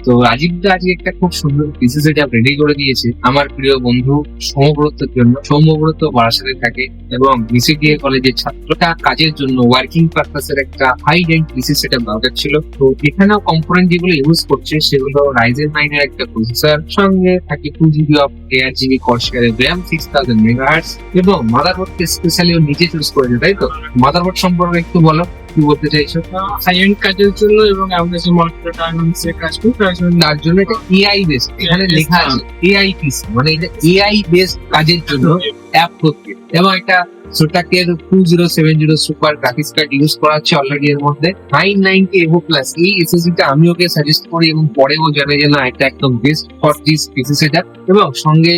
তো রাজীব দা আজকে একটা খুব সুন্দর পিসি সেটআপ রেডি করে দিয়েছে আমার প্রিয় বন্ধু সৌম্যব্রতর জন্য। সৌম্যব্রত বারাসাতে থাকে এবং বিসিডিএ কলেজের ছাত্রটা কাজের জন্য ওয়ার্কিং পারপাসের একটা হাই এন্ড পিসি সেটআপ দরকার ছিল। তো এখানেও কম্পোনেন্ট যেগুলো ইউজ করছে সেগুলো রাইজেন 9 এর একটা প্রসেসর, সঙ্গে 32 GB of 8GB Corsair RAM 6000 MHz এবং মাদারবোর্ডকে স্পেশালি ও নিজে চুজ করেছে, তাই তো? মাদারবোর্ড সম্পর্কে একটু বলো, কি বলতে চাইছো? হাই এন্ড কাজের জন্য এবং আমরা যে মার্কেট ডায়নামিক্স এর কাজ করি তার জন্য তার জন্য এটা এআই বেস, এখানে লেখা আছে এআই পিসি, মানে এটা এআই বেস কাজের জন্য অ্যাপ করতে। এবং এটা সোটাকের 2070 সুপার গ্রাফিক্স কার্ড ইউজ করা হচ্ছে অলরেডি। এর মধ্যে 990 এভো প্লাস এই এসএসডি আমি ওকে সাজেস্ট করি এবং পরেও জানে যে না এটা একদম best for this PC setup. এবং সঙ্গে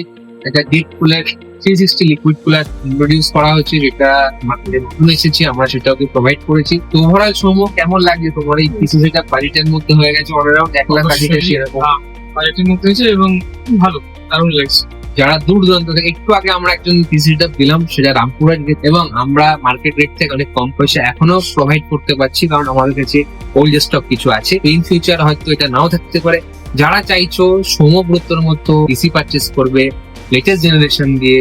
একটা deep cooler 360 liquid cooler introduce করা হচ্ছে, যেটা মার্কেটে নতুন এসেছে, আমরা সেটাকে প্রোভাইড করেছি। তো ওভারঅল সৌম্য, কেমন লাগছে তোমার এই পিসি সেটআপ? বাজেটের মধ্যে হয়ে গেছে অনারাউন্ড 1,80,000 এরকম। বাজেটের মধ্যে হয়েছে এবং ভালো, দারুণ লাগছে। যারা দূর দূরান্ত থেকে, একটু আগে আমরা একজন পিসি সেটআপ দিলাম, সেটা রামপুরহাট গেট, এবং আমরা মার্কেট রেট থেকে অনেক কম পয়সা এখনো প্রোভাইড করতে পারছি, কারণ আমাদের কাছে ওল্ড স্টক কিছু আছে। ইন ফিউচার হয়তো এটা নাও থাকতে পারে। যারা চাইছো সৌম্যব্রতর মতো পিসি পারচেস করবে লেটেস্ট জেনারেশন দিয়ে,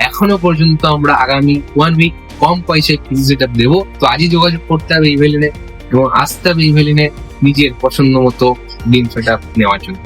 এখনো পর্যন্ত আমরা আগামী 1 উইক কম পয়সায় পিসি সেটআপ দেবো। তো আজই যোগাযোগ করতে হবে ইভেলিনে এবং আসতে হবে ইভেলিনে নিজের পছন্দ মতো গেম সেটআপ নেওয়ার জন্য।